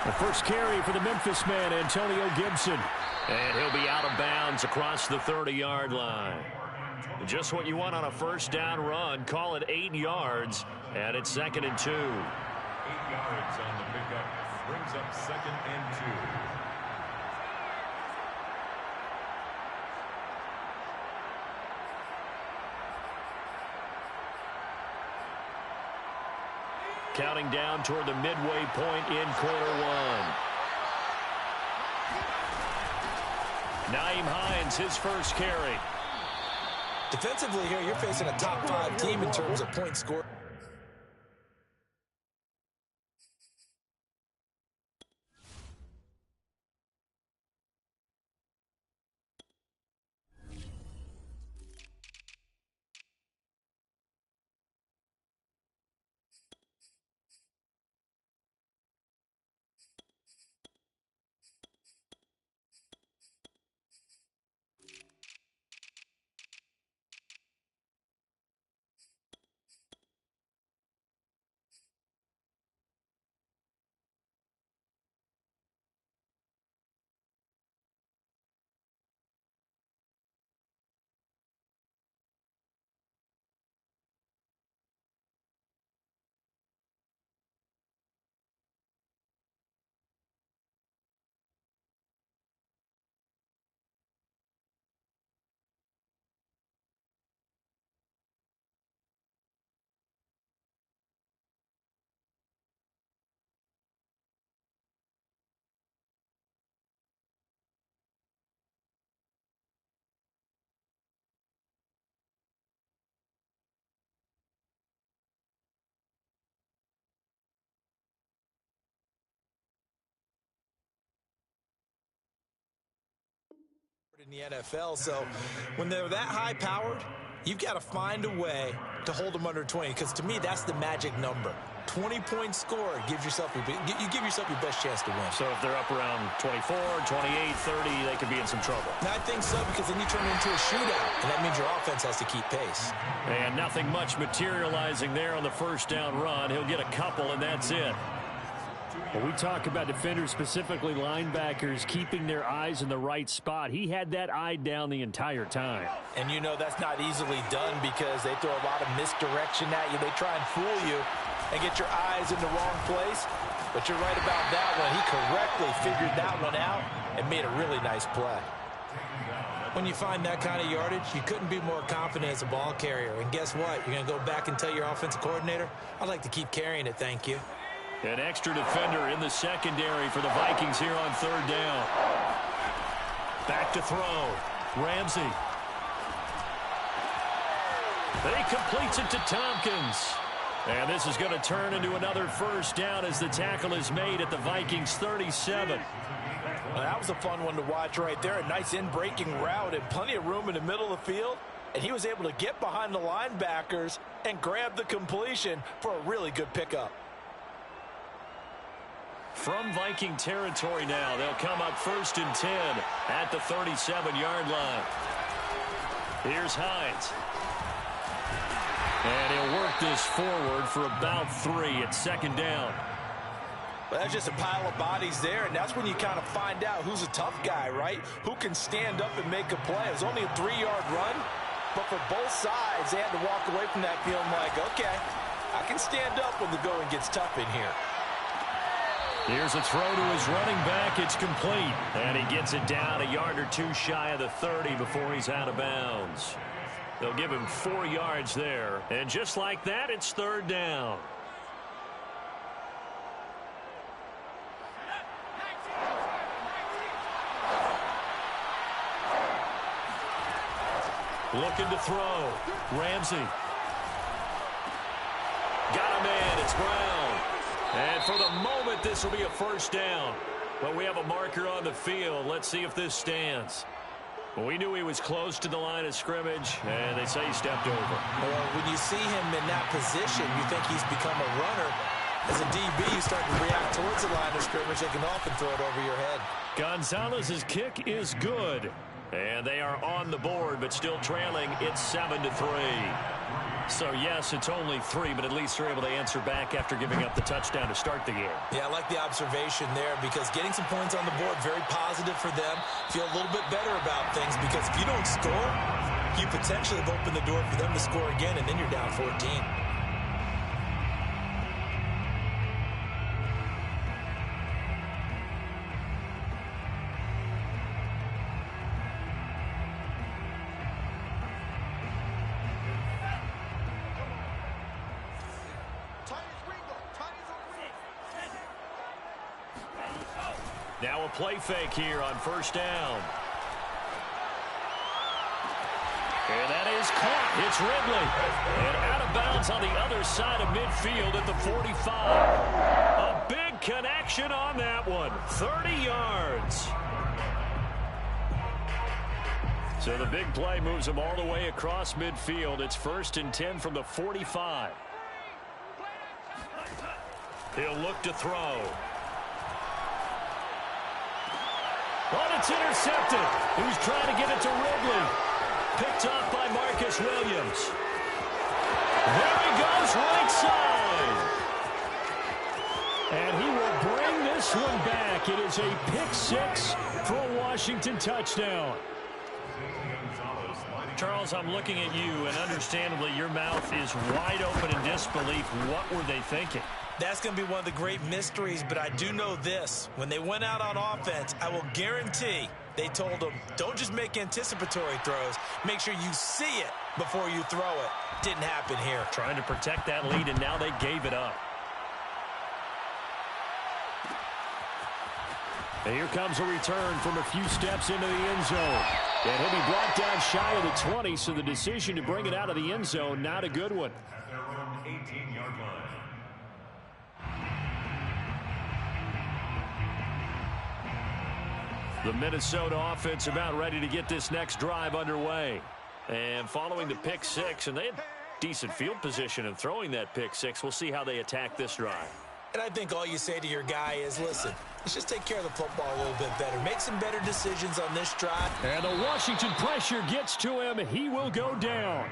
The first carry for the Memphis man, Antonio Gibson. And he'll be out of bounds across the 30-yard line. Just what you want on a first down run. Call it 8 yards, and it's 2nd and 2. 8 yards on the pickup. Brings up 2nd and 2. Counting down toward the midway point in quarter one. Nyheim Hines, his first carry. Defensively here, you're facing a top 5 team in terms of point score. In the NFL, so when they're that high powered, you've got to find a way to hold them under 20, because to me that's the magic number. 20-point score gives yourself you give yourself your best chance to win. So if they're up around 24, 28, 30, they could be in some trouble. And I think so, because then you turn it into a shootout, and that means your offense has to keep pace. And nothing much materializing there on the first down run. He'll get a couple, and that's it. When we talk about defenders, specifically linebackers, keeping their eyes in the right spot, he had that eye down the entire time. And you know that's not easily done, because they throw a lot of misdirection at you. They try and fool you and get your eyes in the wrong place. But you're right about that one. He correctly figured that one out and made a really nice play. When you find that kind of yardage, you couldn't be more confident as a ball carrier. And guess what? You're going to go back and tell your offensive coordinator, I'd like to keep carrying it, thank you. An extra defender in the secondary for the Vikings here on third down. Back to throw. Ramsey. He completes it to Tompkins. And this is going to turn into another first down as the tackle is made at the Vikings 37. Well, that was a fun one to watch right there. A nice in-breaking route and plenty of room in the middle of the field. And he was able to get behind the linebackers and grab the completion for a really good pickup. From Viking territory now, they'll come up 1st and 10 at the 37-yard line. Here's Hines. And he'll work this forward for about 3 at 2nd down. Well, that's just a pile of bodies there, and that's when you kind of find out who's a tough guy, right? Who can stand up and make a play. It was only a 3-yard run, but for both sides, they had to walk away from that feeling like, okay, I can stand up when the going gets tough in here. Here's a throw to his running back. It's complete. And he gets it down a yard or two shy of the 30 before he's out of bounds. They'll give him 4 yards there. And just like that, it's 3rd down. Looking to throw. Ramsey. Got him in. It's Brown. And for the moment, this will be a first down. But we have a marker on the field. Let's see if this stands. Well, we knew he was close to the line of scrimmage, and they say he stepped over. Well, when you see him in that position, you think he's become a runner. As a DB, you start to react towards the line of scrimmage. They can often throw it over your head. Gonzalez's kick is good. And they are on the board, but still trailing. It's 7-3. So, yes, it's only 3, but at least they're able to answer back after giving up the touchdown to start the game. Yeah, I like the observation there because getting some points on the board, very positive for them. Feel a little bit better about things because if you don't score, you potentially have opened the door for them to score again, and then you're down 14. Now a play fake here on first down. And that is caught. It's Ridley. And out of bounds on the other side of midfield at the 45. A big connection on that one. 30 yards. So the big play moves him all the way across midfield. It's 1st and 10 from the 45. He'll look to throw. But it's intercepted. Who's trying to get it to Ridley? Picked off by Marcus Williams. There he goes, right side. And he will bring this one back. It is a pick 6 for a Washington touchdown. Charles, I'm looking at you, and understandably your mouth is wide open in disbelief. What were they thinking? That's going to be one of the great mysteries, but I do know this. When they went out on offense, I will guarantee they told them, don't just make anticipatory throws. Make sure you see it before you throw it. Didn't happen here. Trying to protect that lead, and now they gave it up. And here comes a return from a few steps into the end zone. And he'll be brought down shy of the 20, so the decision to bring it out of the end zone, not a good one. At their own 18-yard line. The Minnesota offense about ready to get this next drive underway. And following the pick 6, and they had decent field position in throwing that pick 6. We'll see how they attack this drive. And I think all you say to your guy is, listen, let's just take care of the football a little bit better. Make some better decisions on this drive. And the Washington pressure gets to him. He will go down.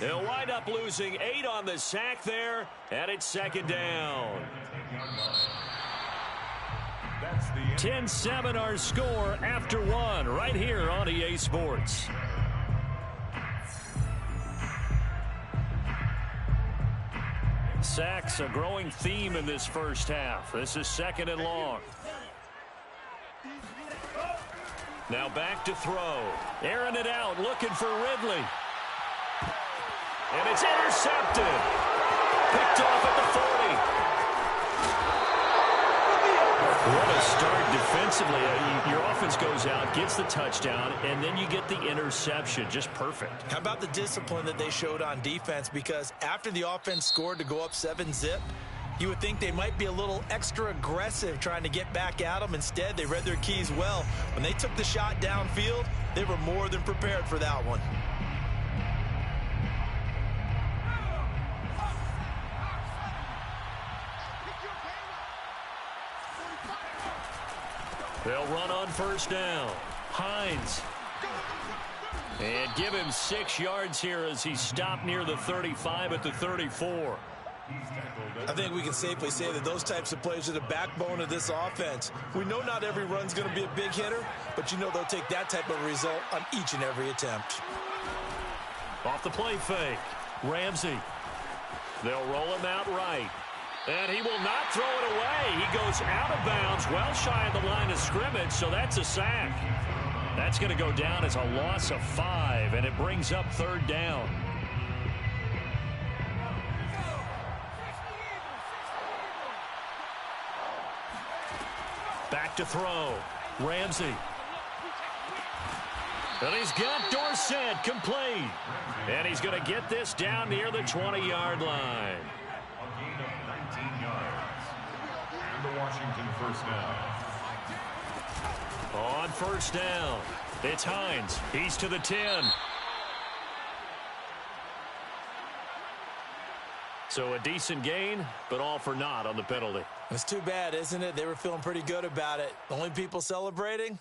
They'll wind up losing 8 on the sack there, and it's 2nd down. 10-7 our score after 1 right here on EA Sports. Sacks, a growing theme in this first half. This is 2nd and long. Now back to throw. Airing it out, looking for Ridley. And it's intercepted. Picked off at the 40. What a start defensively. Your offense goes out, gets the touchdown, and then you get the interception. Just perfect. How about the discipline that they showed on defense? Because after the offense scored to go up 7-zip, you would think they might be a little extra aggressive trying to get back at them. Instead, they read their keys well. When they took the shot downfield, they were more than prepared for that one. They'll run on first down. Hines. And give him 6 yards here as he stopped near the 35 at the 34. I think we can safely say that those types of plays are the backbone of this offense. We know not every run's going to be a big hitter, but you know they'll take that type of result on each and every attempt. Off the play fake. Ramsey. They'll roll him out right. And he will not throw it away. He goes out of bounds, well shy of the line of scrimmage, so that's a sack. That's going to go down as a loss of 5, and it brings up 3rd down. Back to throw. Ramsey. And he's got Dorsett complete. And he's going to get this down near the 20-yard line. The Washington first down. On first down, it's Hines. He's to the 10. So a decent gain, but all for naught on the penalty. It's too bad, isn't it? They were feeling pretty good about it. The only people celebrating,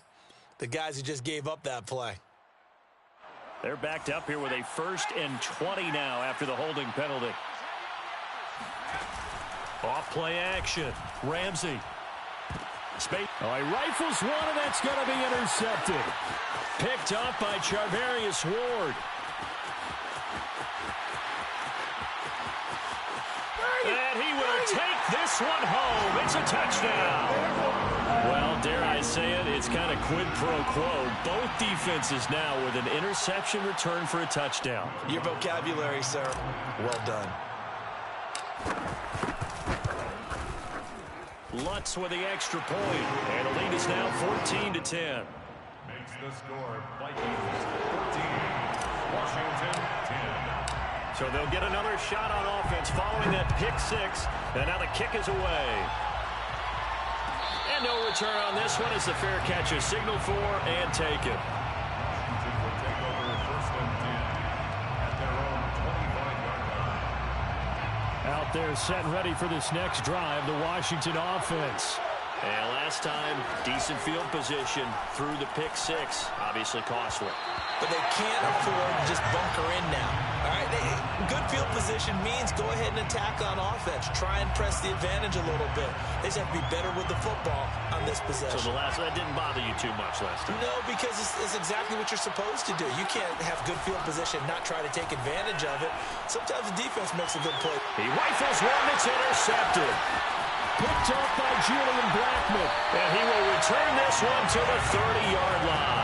the guys who just gave up that play. They're backed up here with a 1st and 20 now after the holding penalty. Off play action. Ramsey. Space. Oh, he rifles one, and that's going to be intercepted. Picked up by Charvarius Ward. And he will take this one home. It's a touchdown. Well, dare I say it, it's kind of quid pro quo. Both defenses now with an interception return for a touchdown. Your vocabulary, sir. Well done. Lutz with the extra point. And the lead is now 14-10. Makes the score Vikings 14, Washington 10. So they'll get another shot on offense following that pick six. And now the kick is away. And no return on this one as the fair catch is signaled for and taken. Washington will take over 1st and 10 at their own 25-yard line. Out there set and ready for this next drive, the Washington offense. And last time, decent field position through the pick six. Obviously costly. But they can't afford to just bunker in now. All right, good field position means go ahead and attack on offense. Try and press the advantage a little bit. They just have to be better with the football on this possession. So that didn't bother you too much last time? No, because it's exactly what you're supposed to do. You can't have good field position and not try to take advantage of it. Sometimes the defense makes a good play. He rifles one that's intercepted. Picked up by Julian Blackmon. And he will return this one to the 30-yard line.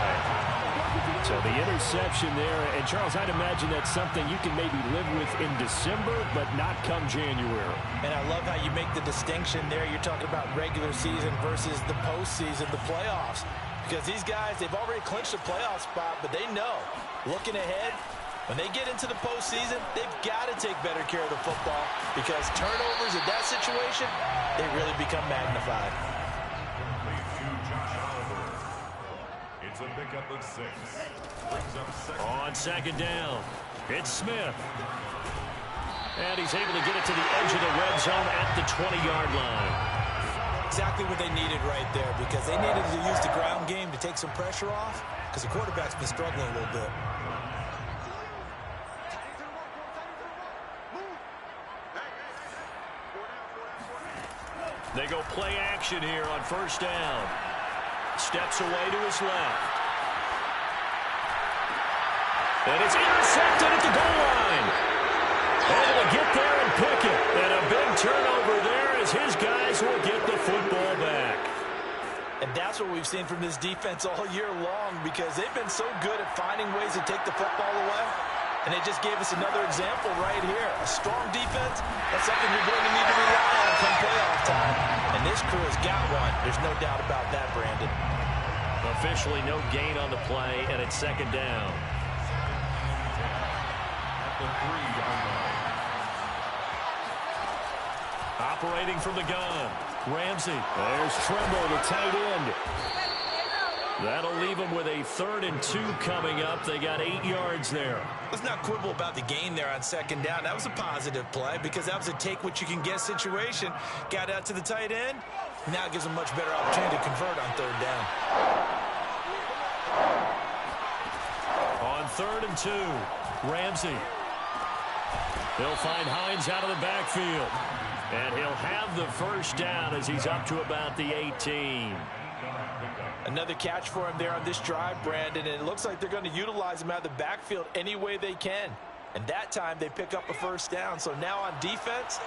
So the interception there. And, Charles, I'd imagine that's something you can maybe live with in December, but not come January. And I love how you make the distinction there. You're talking about regular season versus the postseason, the playoffs. Because these guys, they've already clinched a playoff spot, but they know, looking ahead, when they get into the postseason, they've got to take better care of the football because turnovers in that situation, they really become magnified. It's a pickup of 6. Brings up second. On second down, it's Smith. And he's able to get it to the edge of the red zone at the 20-yard line. Exactly what they needed right there because they needed to use the ground game to take some pressure off because the quarterback's been struggling a little bit. They go play action here on 1st down. Steps away to his left. And it's intercepted at the goal line. Able to get there and pick it. And a big turnover there as his guys will get the football back. And that's what we've seen from this defense all year long because they've been so good at finding ways to take the football away. And they just gave us another example right here. A strong defense, that's something you're going to need to rely on come playoff time. And this crew has got one. There's no doubt about that, Brandon. Officially no gain on the play, and it's 2nd down. At the 3-yard line. Operating from the gun, Ramsey. There's Tremble, the tight end. That'll leave them with a 3rd and 2 coming up. They got 8 yards there. Let's not quibble about the gain there on 2nd down. That was a positive play because that was a take-what-you-can-get situation. Got out to the tight end. Now it gives them much better opportunity to convert on 3rd down. On 3rd and 2, Ramsey. They'll find Hines out of the backfield. And he'll have the 1st down as he's up to about the 18. Another catch for him there on this drive, Brandon, and it looks like they're going to utilize him out of the backfield any way they can. And that time they pick up a 1st down. So now on defense,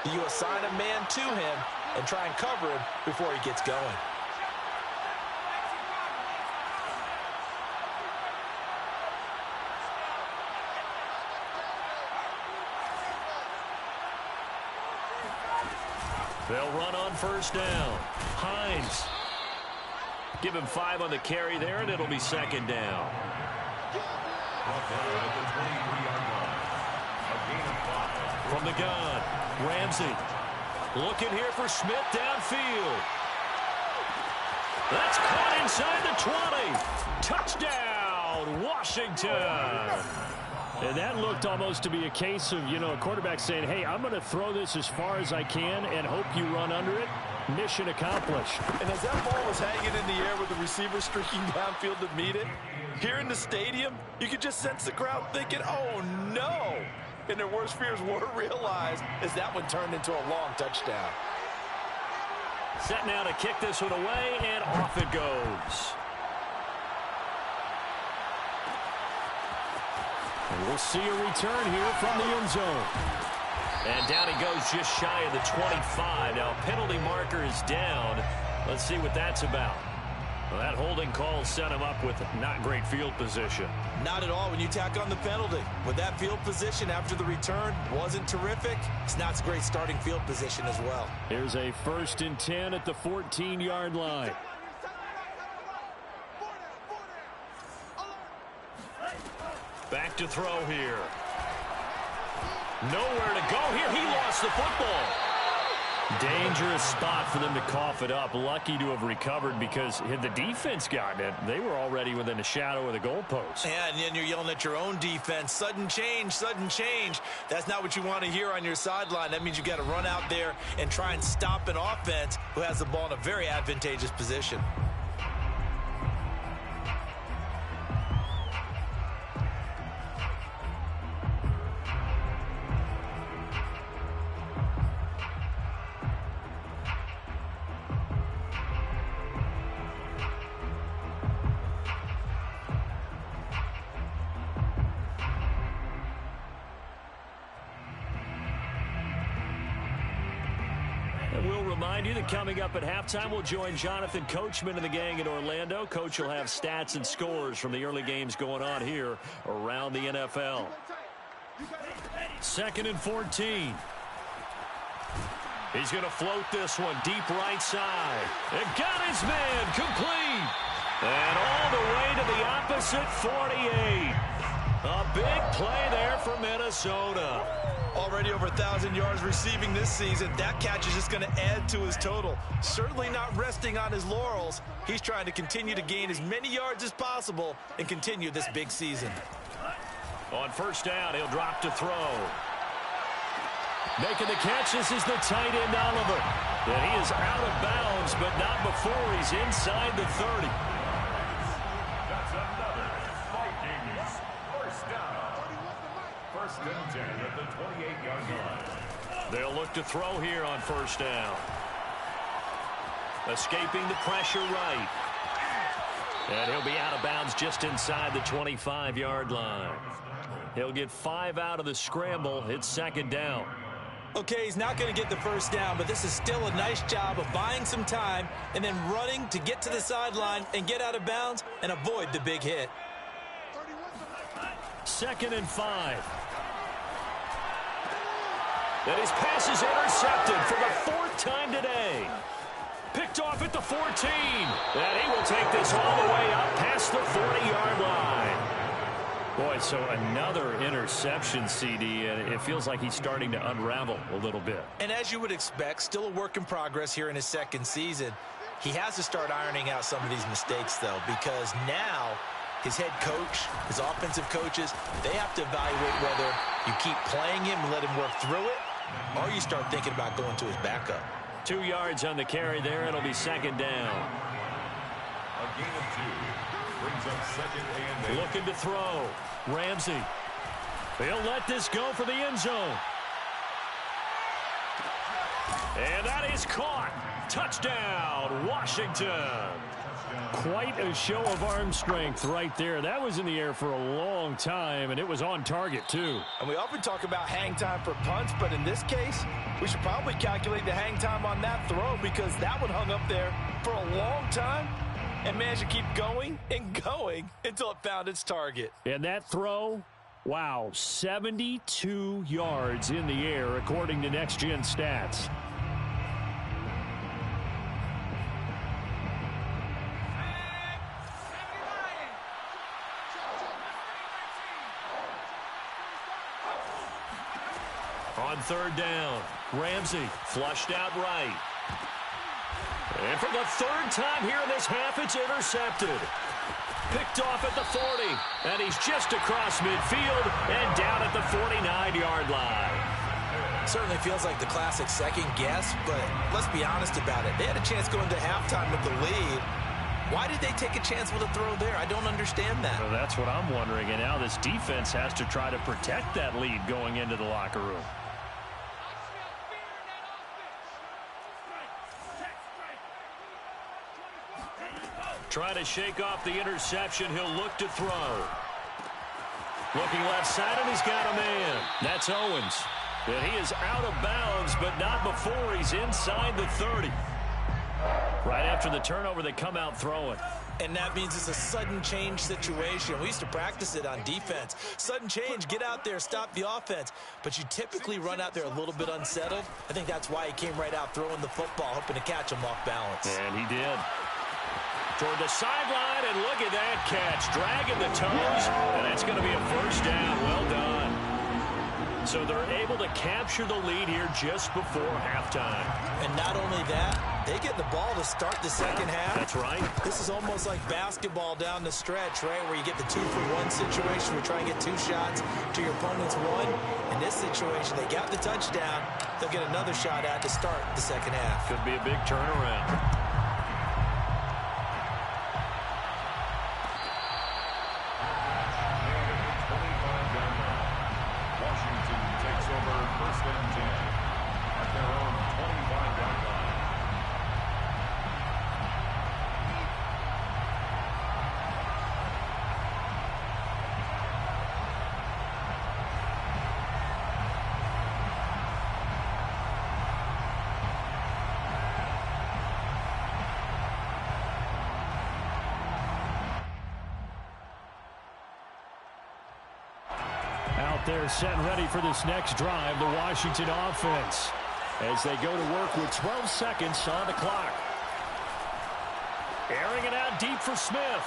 you assign a man to him and try and cover him before he gets going. They'll run on 1st down. Hines. Give him 5 on the carry there, and it'll be 2nd down. From the gun, Ramsey. Looking here for Smith downfield. That's caught inside the 20. Touchdown, Washington. And that looked almost to be a case of, a quarterback saying, hey, I'm going to throw this as far as I can and hope you run under it. Mission accomplished. And as that ball was hanging in the air with the receiver streaking downfield to meet it, here in the stadium, you could just sense the crowd thinking, oh, no. And their worst fears were realized as that one turned into a long touchdown. Set now to kick this one away, and off it goes. And we'll see a return here from the end zone. And down he goes just shy of the 25. Now, penalty marker is down. Let's see what that's about. Well, that holding call set him up with not great field position. Not at all when you tack on the penalty. With that field position after the return wasn't terrific, it's not a great starting field position as well. Here's a 1st and 10 at the 14-yard line. Back to throw here. Nowhere to go here. He lost the football. Dangerous spot for them to cough it up. Lucky to have recovered because had the defense gotten it, they were already within a shadow of the goalpost. Yeah, and then you're yelling at your own defense. Sudden change, sudden change. That's not what you want to hear on your sideline. That means you've got to run out there and try and stop an offense who has the ball in a very advantageous position. Remind you that coming up at halftime, we'll join Jonathan Coachman and the gang in Orlando. Coach will have stats and scores from the early games going on here around the NFL. 2nd and 14. He's going to float this one deep right side. And got his man complete. And all the way to the opposite 48. A big play there for Minnesota. Already over 1,000 yards receiving this season. That catch is just going to add to his total. Certainly not resting on his laurels. He's trying to continue to gain as many yards as possible and continue this big season. On 1st down, he'll drop to throw. Making the catch, this is the tight end, Oliver. And he is out of bounds, but not before he's inside the 30. That's another Vikings first down. 1st and 10 at the 28-yard line. They'll look to throw here on 1st down. Escaping the pressure right. And he'll be out of bounds just inside the 25-yard line. He'll get 5 out of the scramble. It's 2nd down. Okay, he's not going to get the 1st down, but this is still a nice job of buying some time and then running to get to the sideline and get out of bounds and avoid the big hit. 2nd and 5. And his pass is intercepted for the 4th time today. Picked off at the 14. And he will take this all the way up past the 40-yard line. Boy, so another interception, CD, and it feels like he's starting to unravel a little bit. And as you would expect, still a work in progress here in his 2nd season. He has to start ironing out some of these mistakes, though, because now his head coach, his offensive coaches, they have to evaluate whether you keep playing him and let him work through it, or you start thinking about going to his backup. 2 yards on the carry there. It'll be 2nd down. A gain of 2. Brings up 2nd and 8. Looking to throw. Ramsey. He'll let this go for the end zone. And that is caught. Touchdown, Washington. Quite a show of arm strength right there. That was in the air for a long time, and it was on target, too. And we often talk about hang time for punts, but in this case, we should probably calculate the hang time on that throw because that one hung up there for a long time and managed to keep going and going until it found its target. And that throw, wow, 72 yards in the air, according to Next Gen Stats. On 3rd down, Ramsey flushed out right. And for the 3rd time here in this half, it's intercepted. Picked off at the 40, and he's just across midfield and down at the 49-yard line. certainly feels like the classic second guess, but let's be honest about it. They had a chance going to halftime with the lead. Why did they take a chance with a throw there? I don't understand that. Well, that's what I'm wondering, and now this defense has to try to protect that lead going into the locker room. Trying to shake off the interception. He'll look to throw. Looking left side, and he's got a man. That's Owens. And he is out of bounds, but not before he's inside the 30. Right after the turnover, they come out throwing. And that means it's a sudden change situation. We used to practice it on defense. Sudden change, get out there, stop the offense. But you typically run out there a little bit unsettled. I think that's why he came right out throwing the football, hoping to catch him off balance. And he did. Toward the sideline, and look at that catch. Dragging the toes, and it's going to be a first down. Well done. So they're able to capture the lead here just before halftime. And not only that, they get the ball to start the second half. That's right. This is almost like basketball down the stretch, right, where you get the 2-for-1 situation. We try and get 2 shots to your opponent's 1. In this situation, they got the touchdown. They'll get another shot at to start the second half. Could be a big turnaround. They're set and ready for this next drive, the Washington offense, as they go to work with 12 seconds on the clock. Airing it out deep for Smith.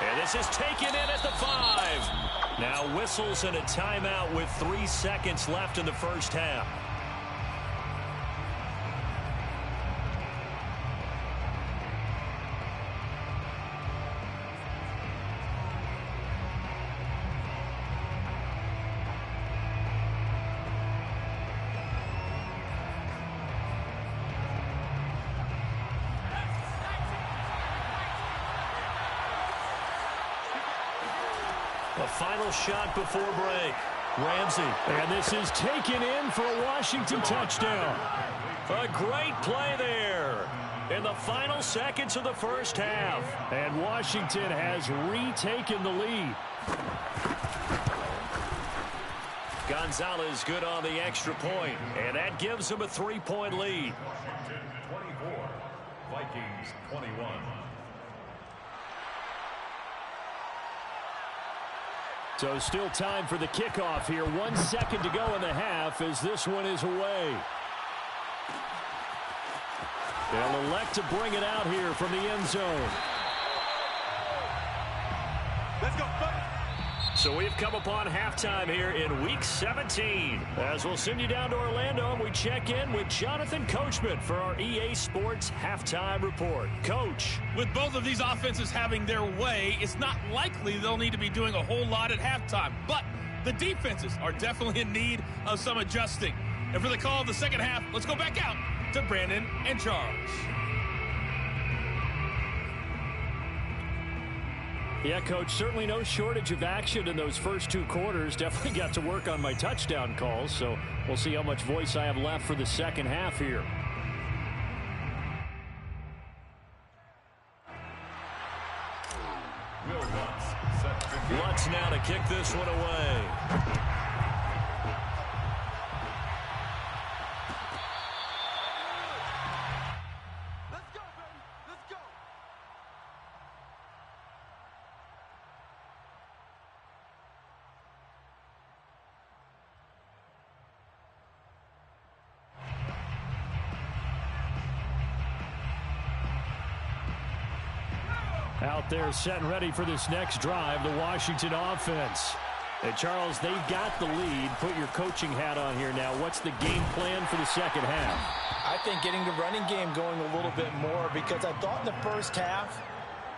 And this is taken in at the 5. Now whistles and a timeout with 3 seconds left in the first half. A final shot before break. Ramsey. And this is taken in for a Washington touchdown. A great play there in the final seconds of the first half. And Washington has retaken the lead. Gonzalez good on the extra point. And that gives them a 3-point lead. 24, Vikings 21. So still time for the kickoff here. 1 second to go in the half as this one is away. They'll elect to bring it out here from the end zone. Let's go. So we've come upon halftime here in Week 17. As we'll send you down to Orlando, and we check in with Jonathan Coachman for our EA Sports Halftime Report. Coach. With both of these offenses having their way, it's not likely they'll need to be doing a whole lot at halftime. But the defenses are definitely in need of some adjusting. And for the call of the second half, let's go back out to Brandon and Charles. Yeah, Coach, certainly no shortage of action in those first 2 quarters. Definitely got to work on my touchdown calls, so we'll see how much voice I have left for the second half here. Lutz now to kick this one away. Out there set and ready for this next drive, the Washington offense. And Charles, they've got the lead. Put your coaching hat on here now. What's the game plan for the second half? I think getting the running game going a little bit more, because I thought in the first half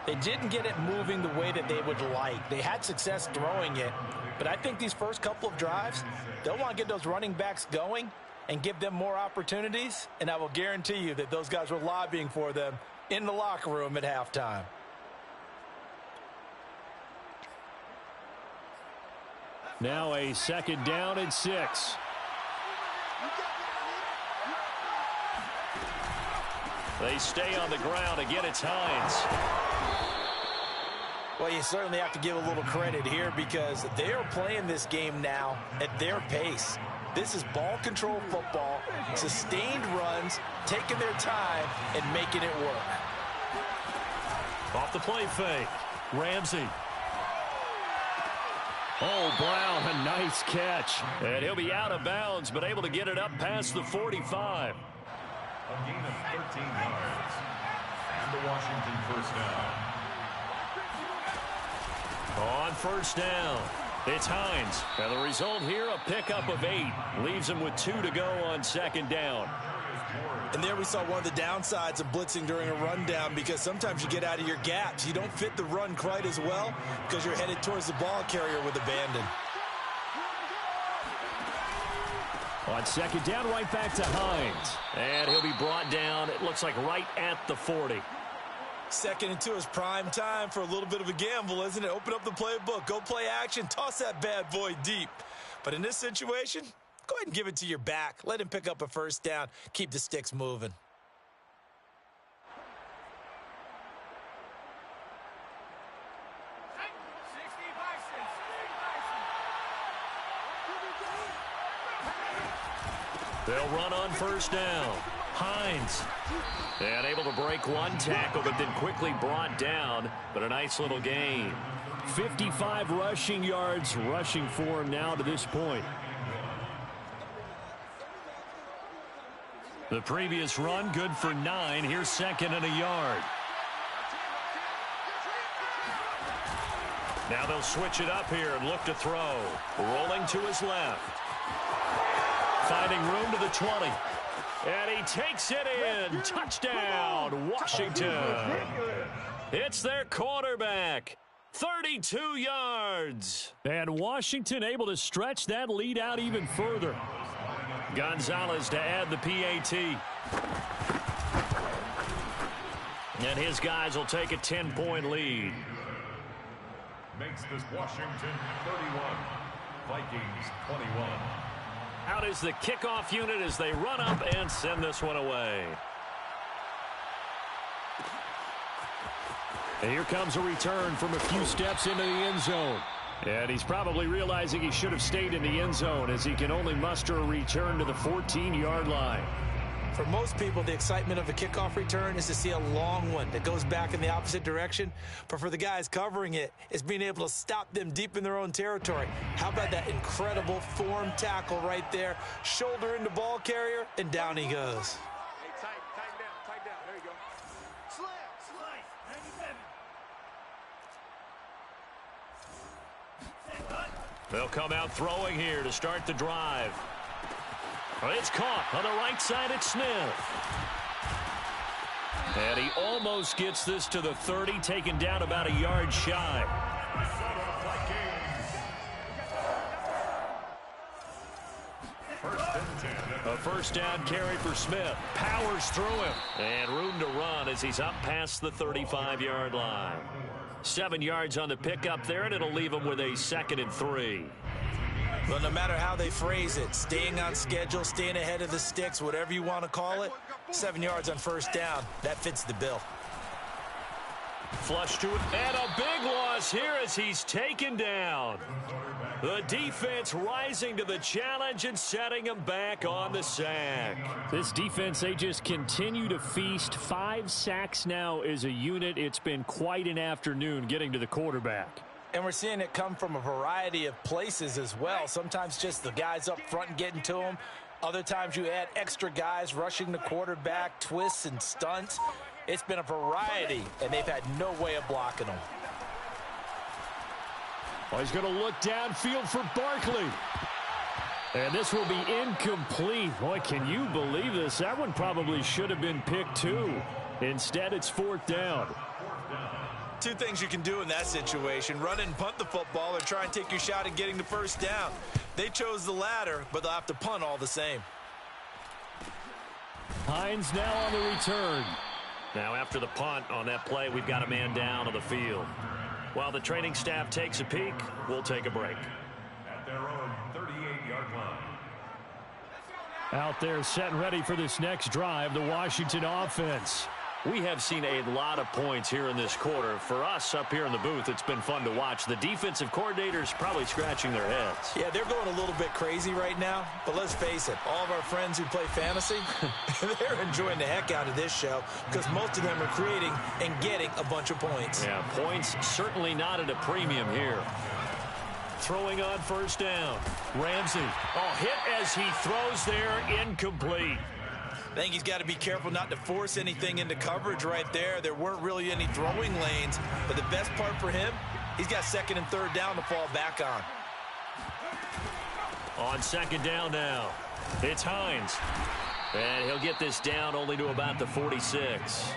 They didn't get it moving the way that they would like. They had success throwing it, but I think these first couple of drives, they'll want to get those running backs going and give them more opportunities, and I will guarantee you that those guys were lobbying for them in the locker room at halftime. Now a 2nd down and 6. They stay on the ground. Again, it's Hines. Well, you certainly have to give a little credit here because they are playing this game now at their pace. This is ball control football, sustained runs, taking their time and making it work. Off the play fake. Ramsey. Oh, Brown, a nice catch. And he'll be out of bounds, but able to get it up past the 45. A gain of 13 yards. And the Washington first down. On first down, it's Hines. And the result here, a pickup of 8. Leaves him with 2 to go on 2nd down. And there we saw one of the downsides of blitzing during a rundown because sometimes you get out of your gaps. You don't fit the run quite as well because you're headed towards the ball carrier with abandon. On 2nd down, right back to Hines. And he'll be brought down, it looks like right at the 40. 2nd and 2 is prime time for a little bit of a gamble, isn't it? Open up the playbook, go play action, toss that bad boy deep. But in this situation, go ahead and give it to your back. Let him pick up a first down. Keep the sticks moving. They'll run on first down. Hines. And able to break one tackle, but then quickly brought down. But a nice little gain. 55 rushing yards rushing for him now to this point. The previous run, good for 9. Here's 2nd and a yard. Now they'll switch it up here and look to throw. Rolling to his left. Finding room to the 20. And he takes it in. Touchdown, Washington. It's their quarterback. 32 yards. And Washington able to stretch that lead out even further. Gonzalez to add the PAT. And his guys will take a 10-point lead. Makes this Washington 31. Vikings 21. Out is the kickoff unit as they run up and send this one away. And here comes a return from a few steps into the end zone. And he's probably realizing he should have stayed in the end zone as he can only muster a return to the 14-yard line. For most people, the excitement of a kickoff return is to see a long one that goes back in the opposite direction. But for the guys covering it, it's being able to stop them deep in their own territory. How about that incredible form tackle right there? Shoulder into ball carrier, and down he goes. Hey, tighten down. There you go. Slide. 97. They'll come out throwing here to start the drive. It's caught on the right side at Smith. And he almost gets this to the 30, taken down about a yard shy. A first down carry for Smith. Powers through him. And room to run as he's up past the 35-yard line. 7 yards on the pickup there, and it'll leave him with a 2nd and 3. But no matter how they phrase it, staying on schedule, staying ahead of the sticks, whatever you want to call it, 7 yards on first down, that fits the bill. Flush to it, and a big loss here as he's taken down. The defense rising to the challenge and setting him back on the sack. This defense, they just continue to feast. 5 sacks now as a unit. It's been quite an afternoon getting to the quarterback. And we're seeing it come from a variety of places as well. Sometimes just the guys up front and getting to him. Other times you add extra guys rushing the quarterback, twists and stunts. It's been a variety, and they've had no way of blocking them. Oh, he's going to look downfield for Barkley. And this will be incomplete. Boy, can you believe this? That one probably should have been picked too. Instead, it's 4th down. Two things you can do in that situation: run it and punt the football, or try and take your shot at getting the first down. They chose the latter, but they'll have to punt all the same. Hines now on the return. Now after the punt on that play, we've got a man down on the field. While the training staff takes a peek, we'll take a break. At their own 38-yard line. Out there set and ready for this next drive, the Washington offense. We have seen a lot of points here in this quarter. For us up here in the booth, it's been fun to watch. The defensive coordinators probably scratching their heads. Yeah, they're going a little bit crazy right now, but let's face it, all of our friends who play fantasy, they're enjoying the heck out of this show because most of them are creating and getting a bunch of points. Yeah, points certainly not at a premium here. Throwing on first down. Ramsey. Oh, hit as he throws there, incomplete. I think he's got to be careful not to force anything into coverage right there. There weren't really any throwing lanes, but the best part for him, he's got second and third down to fall back on. On second down now, it's Hines. And he'll get this down only to about the 46.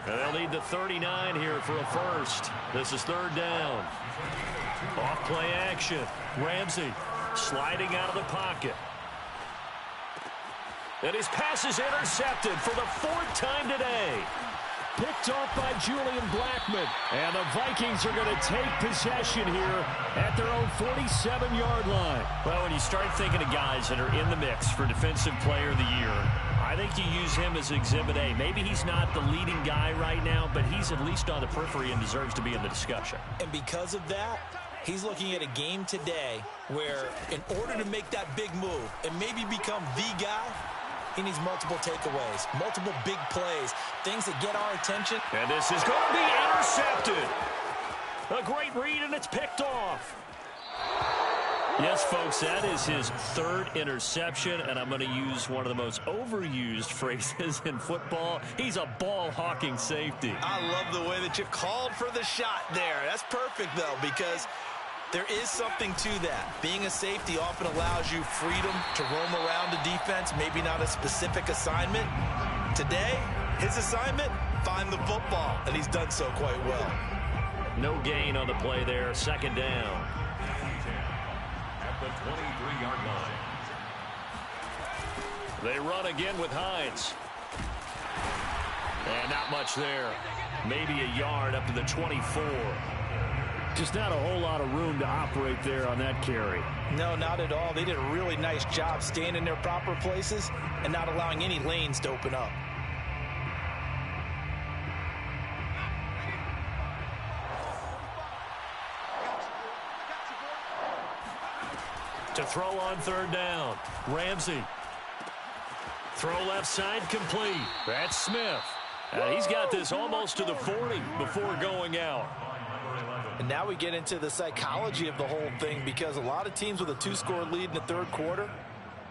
And they'll need the 39 here for a first. This is third down. Off play action. Ramsey sliding out of the pocket. And his pass is intercepted for the fourth time today. Picked off by Julian Blackmon. And the Vikings are going to take possession here at their own 47-yard line. Well, when you start thinking of guys that are in the mix for Defensive Player of the Year, I think you use him as Exhibit A. Maybe he's not the leading guy right now, but he's at least on the periphery and deserves to be in the discussion. And because of that, he's looking at a game today where in order to make that big move and maybe become the guy, he needs multiple takeaways, multiple big plays, things that get our attention. And this is going to be intercepted. A great read, and it's picked off. Yes, folks, that is his third interception, and I'm going to use one of the most overused phrases in football. He's a ball-hawking safety. I love the way that you called for the shot there. That's perfect, though, because there is something to that. Being a safety often allows you freedom to roam around the defense, maybe not a specific assignment. Today, his assignment, find the football, and he's done so quite well. No gain on the play there, second down. At the 23-yard line. They run again with Hines. And not much there. Maybe a yard up to the 24. Just not a whole lot of room to operate there on that carry. No, not at all. They did a really nice job staying in their proper places and not allowing any lanes to open up. To throw on third down, Ramsey. Throw left side complete. That's Smith. And he's got this almost to the 40 before going out. And now we get into the psychology of the whole thing, because a lot of teams with a two-score lead in the third quarter,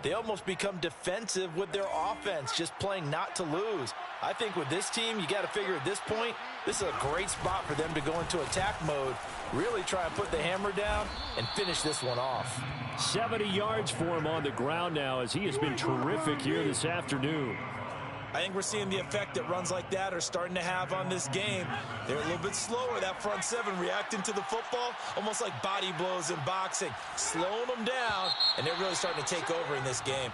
they almost become defensive with their offense, just playing not to lose. I think with this team, you got to figure at this point, this is a great spot for them to go into attack mode, really try and put the hammer down and finish this one off. 70 yards for him on the ground now, as he has been terrific here this afternoon. I think we're seeing the effect that runs like that are starting to have on this game. They're a little bit slower, that front seven, reacting to the football, almost like body blows in boxing, slowing them down, and they're really starting to take over in this game.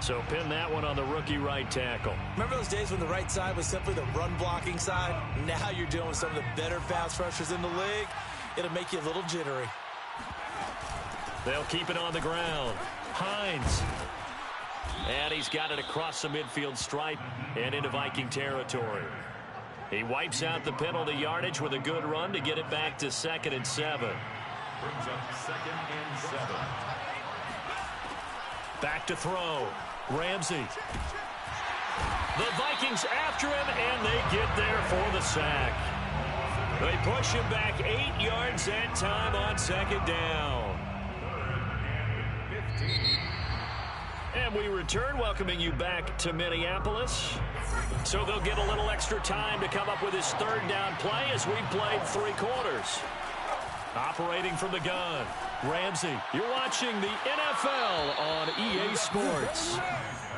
So pin that one on the rookie right tackle. Remember those days when the right side was simply the run-blocking side? Now you're dealing with some of the better pass rushers in the league. It'll make you a little jittery. They'll keep it on the ground. Hines. And he's got it across the midfield stripe and into Viking territory. He wipes out the penalty yardage with a good run to get it back to 2nd and 7. Brings up 2nd and 7. Back to throw. Ramsey. The Vikings after him, and they get there for the sack. They push him back 8 yards that time on second down. And we return, welcoming you back to Minneapolis. So they'll get a little extra time to come up with his third down play as we played 3 quarters. Operating from the gun, Ramsey. You're watching the NFL on EA Sports.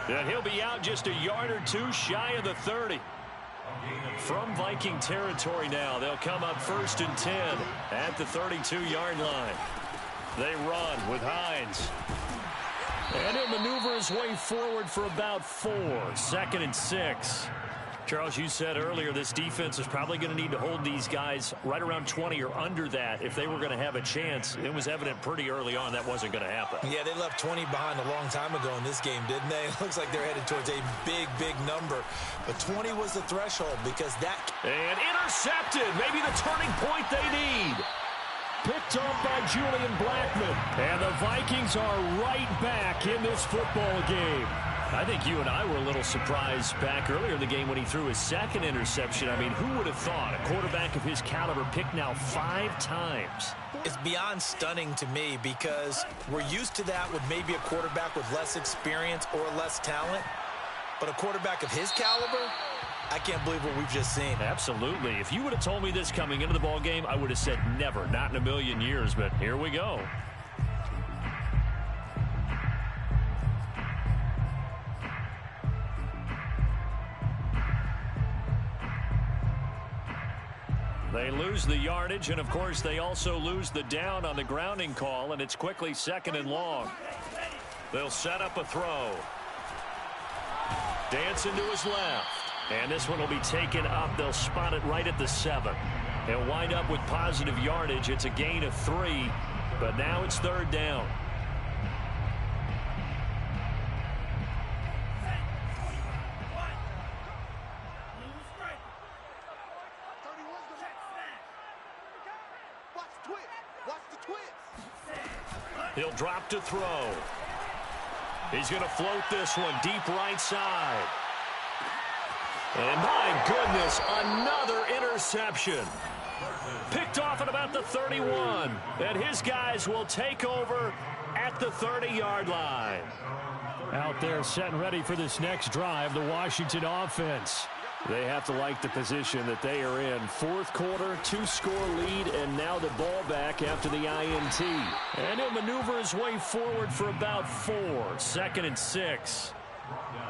And he'll be out just a yard or two shy of the 30. From Viking territory now, they'll come up 1st and 10 at the 32-yard line. They run with Hines. And he'll maneuver his way forward for about 4. 2nd and 6. Charles, you said earlier this defense is probably going to need to hold these guys right around 20 or under that if they were going to have a chance. It was evident pretty early on that wasn't going to happen. Yeah, they left 20 behind a long time ago in this game, didn't they? It looks like they're headed towards a big, big number. But 20 was the threshold because that... And intercepted. Maybe the turning point they need. Picked up by Julian Blackman. And the Vikings are right back in this football game. I think you and I were a little surprised back earlier in the game when he threw his 2nd interception. I mean, who would have thought a quarterback of his caliber picked now 5 times? It's beyond stunning to me because we're used to that with maybe a quarterback with less experience or less talent. But a quarterback of his caliber, I can't believe what we've just seen. Absolutely. If you would have told me this coming into the ball game, I would have said never, not in a million years. But here we go. They lose the yardage, and, of course, they also lose the down on the grounding call, and it's quickly 2nd and long. They'll set up a throw. Dancing to his left. And this one will be taken up. They'll spot it right at the 7. They'll wind up with positive yardage. It's a gain of 3, but now it's 3rd down. He'll drop to throw. He's going to float this one deep right side. And my goodness, another interception. Picked off at about the 31. And his guys will take over at the 30-yard line. Out there set and ready for this next drive, the Washington offense. They have to like the position that they are in. 4th quarter, 2-score lead, and now the ball back after the INT. And he'll maneuver his way forward for about 4. 2nd and 6.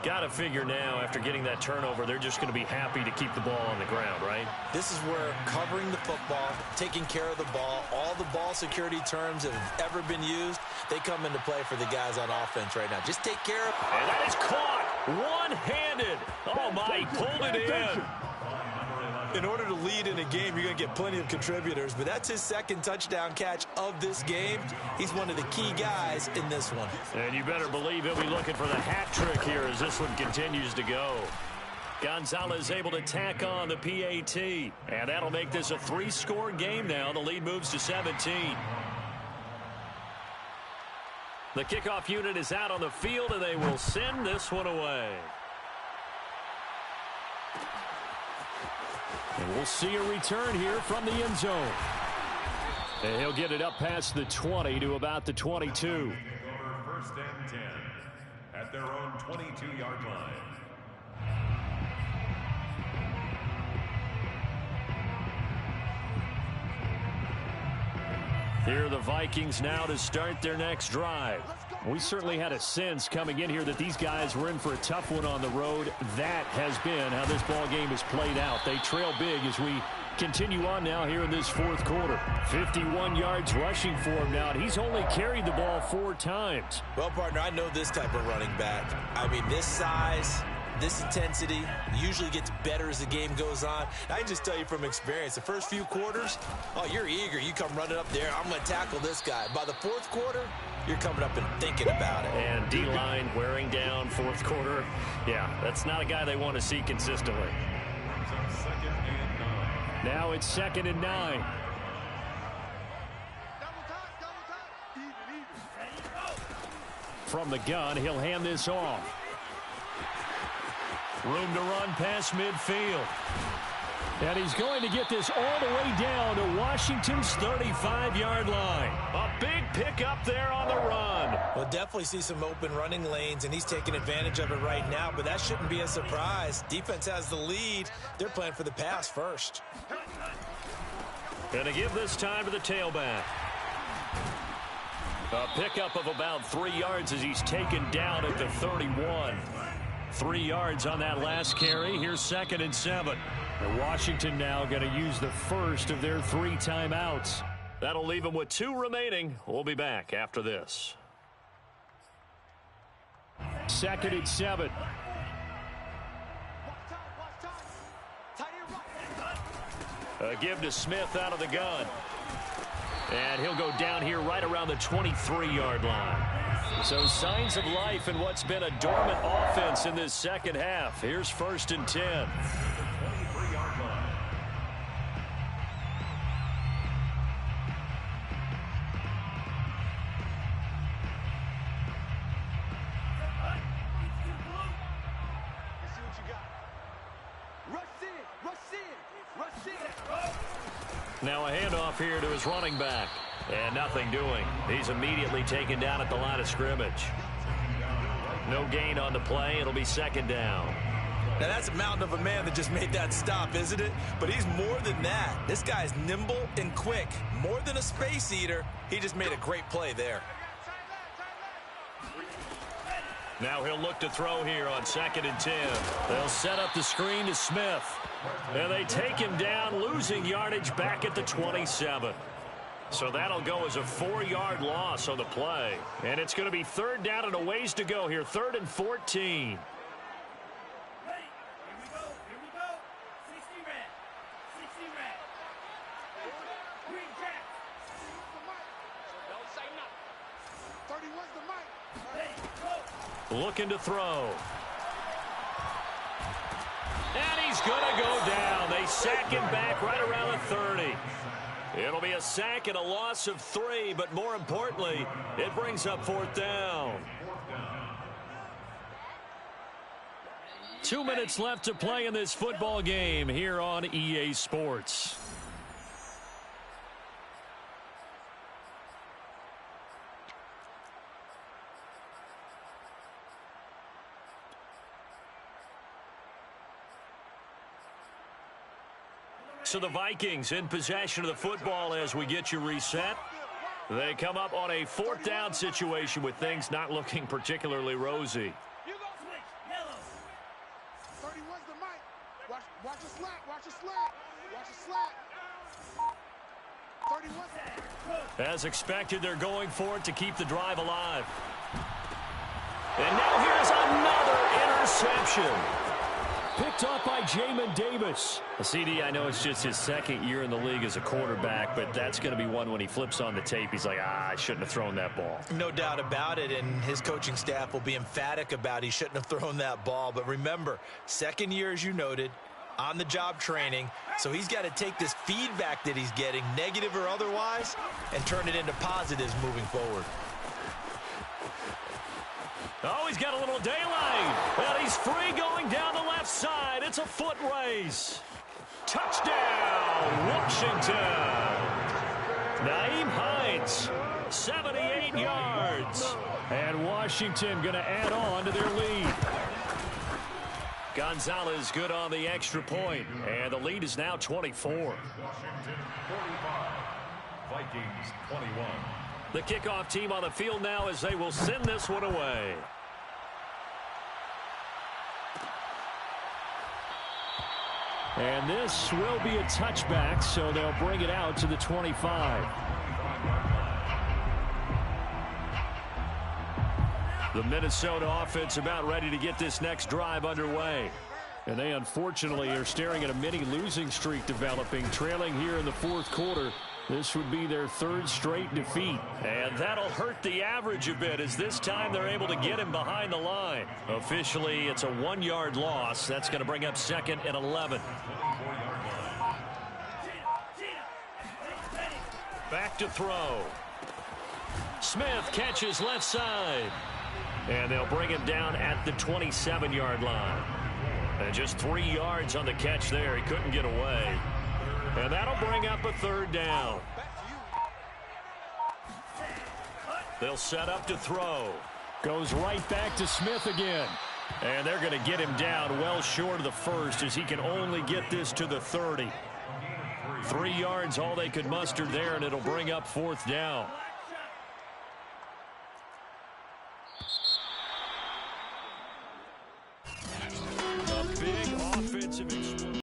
Got to figure now, after getting that turnover, they're just going to be happy to keep the ball on the ground, right? This is where covering the football, taking care of the ball, all the ball security terms that have ever been used, they come into play for the guys on offense right now. Just take care of it. And that is caught one-handed. Oh, my, he pulled it in. In order to lead in a game, you're going to get plenty of contributors, but that's his 2nd touchdown catch of this game. He's one of the key guys in this one. And you better believe he'll be looking for the hat trick here as this one continues to go. Gonzalez able to tack on the PAT, and that'll make this a 3-score game now. The lead moves to 17. The kickoff unit is out on the field, and they will send this one away. And we'll see a return here from the end zone. And he'll get it up past the 20 to about the 22. 1st and 10 at their own 22-yard line. Here are the Vikings now to start their next drive. We certainly had a sense coming in here that these guys were in for a tough one on the road. That has been how this ball game has played out. They trail big as we continue on now here in this 4th quarter. 51 yards rushing for him now, and he's only carried the ball 4 times. Well, partner, I know this type of running back. I mean, this size, this intensity usually gets better as the game goes on. I can just tell you from experience, the first few quarters, oh, you're eager. You come running up there, I'm going to tackle this guy. By the 4th quarter, you're coming up and thinking about it. And D-line wearing down 4th quarter. Yeah, that's not a guy they want to see consistently. Now it's 2nd and 9. From the gun, he'll hand this off. Room to run past midfield. And he's going to get this all the way down to Washington's 35-yard line. A big pickup there on the run. We'll definitely see some open running lanes, and he's taking advantage of it right now, but that shouldn't be a surprise. Defense has the lead. They're playing for the pass first. Going to give this time to the tailback. A pickup of about 3 yards as he's taken down at the 31. 3 yards on that last carry. Here's 2nd and 7. And Washington now going to use the first of their 3 timeouts. That'll leave them with 2 remaining. We'll be back after this. 2nd and 7. A give to Smith out of the gun. And he'll go down here right around the 23-yard line. So signs of life in what's been a dormant offense in this second half. Here's 1st and 10. 23-yard line. Now a handoff here to his running back. And nothing doing. He's immediately taken down at the line of scrimmage. No gain on the play. It'll be 2nd down. Now that's a mountain of a man that just made that stop, isn't it? But he's more than that. This guy's nimble and quick. More than a space eater. He just made a great play there. Now he'll look to throw here on 2nd and 10. They'll set up the screen to Smith. And they take him down, losing yardage back at the 27. So that'll go as a 4-yard loss on the play. And it's going to be 3rd down and a ways to go here. 3rd and 14. Looking to throw. And he's going to go down. They sack him back right around the 30. It'll be a sack and a loss of 3, but more importantly, it brings up 4th down. 2 minutes left to play in this football game here on EA Sports. So the Vikings in possession of the football as we get you reset. They come up on a 4th down situation with things not looking particularly rosy. Watch a slat. Watch a slat. Watch a slat. 31. As expected, they're going for it to keep the drive alive. And now here's another interception. Picked off by Jamin Davis. CD, I know it's just his 2nd year in the league as a quarterback, but that's going to be one when he flips on the tape. He's like, I shouldn't have thrown that ball. No doubt about it, and his coaching staff will be emphatic about he shouldn't have thrown that ball. But remember, 2nd year, as you noted, on-the-job training, so he's got to take this feedback that he's getting, negative or otherwise, and turn it into positives moving forward. Oh, he's got a little daylight. And he's free going down the left side. It's a foot race. Touchdown, Washington. Nyheim Hines, 78 yards. And Washington going to add on to their lead. Gonzalez good on the extra point. And the lead is now 24. Washington 45. Vikings 21. The kickoff team on the field now as they will send this one away. And this will be a touchback, so they'll bring it out to the 25. The Minnesota offense about ready to get this next drive underway. And they unfortunately are staring at a mini losing streak developing, trailing here in the 4th quarter. This would be their 3rd straight defeat. And that'll hurt the average a bit as this time they're able to get him behind the line. Officially, it's a 1-yard loss. That's going to bring up 2nd and 11. Back to throw. Smith catches left side. And they'll bring him down at the 27-yard line. And just 3 yards on the catch there. He couldn't get away. And that'll bring up a 3rd down. They'll set up to throw. Goes right back to Smith again. And they're going to get him down well short of the 1st as he can only get this to the 30. 3 yards all they could muster there, and it'll bring up 4th down.